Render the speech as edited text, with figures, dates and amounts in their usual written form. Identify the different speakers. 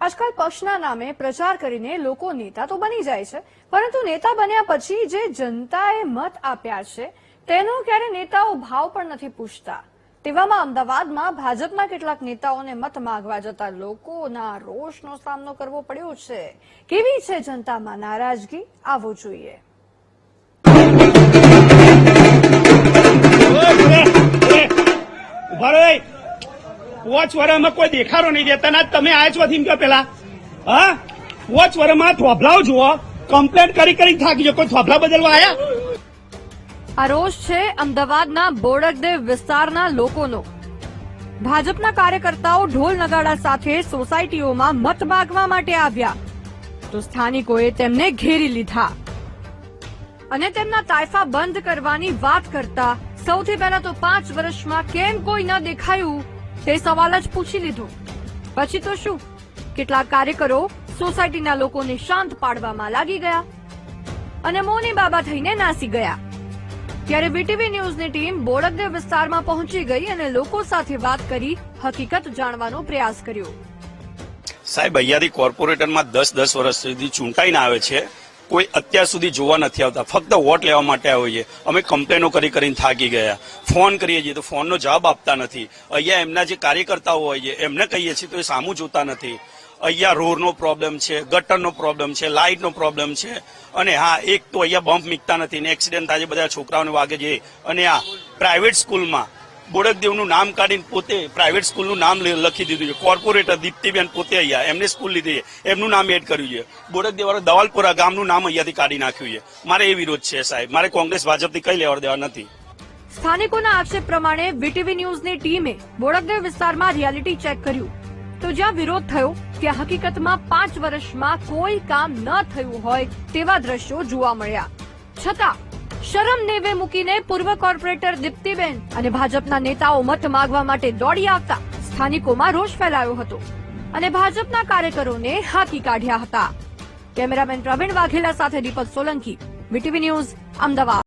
Speaker 1: આજકાલ પક્ષના નામે પ્રચાર કરીને લોકો નેતા તો બની જાય છે, પરંતુ નેતા બન્યા પછી જે જનતાએ મત આપ્યા છે તેનો ક્યારે નેતાઓ ભાવ પણ નથી પૂછતા। તેવામાં અમદાવાદમાં ભાજપના કેટલાક નેતાઓને મત માંગવા જતા લોકોના રોષનો સામનો કરવો પડ્યો છે। કેવી છે જનતામાં નારાજગી, આવો જોઈએ।
Speaker 2: वॉच में कोई देखाड़ो नहीं देता ना तमे आया छो थी क्या पेला हाँ वॉच में थोपलाओ जुओ कम्प्लेन करी थाकी जो कोई थोपला बदलवा आया।
Speaker 1: आ रोष छे अमदावादना बोडकदेव विस्ताરના લોકોનો। ભાજપના કાર્યકર્તાઓ ઢોલ નગાડા સાથે સોસાયટીઓમાં મત માંગવા માટે આવ્યા તો સ્થાનિકોએ તેમને ઘેરી લીધા અને તેમના તાયફા બંધ કરવાની વાત કરતા સૌથી પહેલા તો 5 વર્ષમાં કેમ કોઈ ન દેખાયું તે સવાલ જ પૂછી લીધો। પછી તો શું, કેટલાક કાર્યકરો સોસાયટીના લોકોને શાંત પાડવામાં લાગી ગયા અને મોની બાબા થઈને નાસી ગયા। ત્યારે વીટીવી ન્યૂઝની ટીમ બોડકદેવ વિસ્તારમાં પહોંચી ગઈ અને લોકો સાથે વાત કરી હકીકત જાણવાનો પ્રયાસ કર્યો।
Speaker 3: સાહેબ, અહીંયાથી કોર્પોરેટરમાં 10 વર્ષ સુધી ચૂંટાઈને આવે છે, કોઈ અત્યાર સુધી જોવા નથી આવતા, ફક્ત વોટ લેવા માટે આવીએ। અમે કમ્પ્લેનો કરીને થાકી ગયા, ફોન કરીએ છીએ તો ફોનનો જવાબ આપતા નથી। અહીંયા એમના જે કાર્યકર્તાઓ હોય છે એમને કહીએ છીએ તો એ સામું જોતા નથી। અહીંયા રોડનો પ્રોબ્લેમ છે, ગટરનો પ્રોબ્લેમ છે, લાઇટનો પ્રોબ્લેમ છે અને હા, એક તો અહીંયા બમ્પ મીકતા નથી ને એક્સિડન્ટ થાય છે, બધા છોકરાઓને વાગે છે। અને આ પ્રાઇવેટ સ્કૂલમાં બોડકદેવનું નામ કાઢીને પોતે પ્રાઇવેટ સ્કૂલનું નામ લખી દીધું છે। કોર્પોરેટર દીપ્તિબેન પોતે અહીંયા એમને સ્કૂલ લીધી છે, એમનું નામ એડ કર્યું છે। બોડકદેવ દવાલપુરા ગામનું નામ અહીંયાથી કાઢી નાખ્યું છે। મારે એ વિરોધ છે સાહેબ, મારે કોંગ્રેસ ભાજપથી કઈ લેવા દેવા નથી।
Speaker 1: સ્થાનિકોના આક્ષેપ પ્રમાણે વીટીવી ન્યૂઝની ટીમે બોડકદેવ વિસ્તારમાં રિયાલિટી ચેક કર્યું તો જ્યાં વિરોધ થયો ત્યાં હકીકતમાં 5 વર્ષમાં કોઈ કામ ન થયું હોય તેવા દ્રશ્યો જોવા મળ્યા। છતાં શરમ નેવે મૂકીને પૂર્વ કોર્પોરેટર દીપ્તિબેન અને ભાજપના નેતાઓ મત માંગવા માટે દોડી આવતા સ્થાનિકોમાં રોષ ફેલાયો હતો અને ભાજપના કાર્યકરોને હાંકી કાઢ્યા હતા। કેમેરામેન પ્રવીણ વાઘેલા સાથે દીપક સોલંકી, વીટીવી ન્યૂઝ, અમદાવાદ।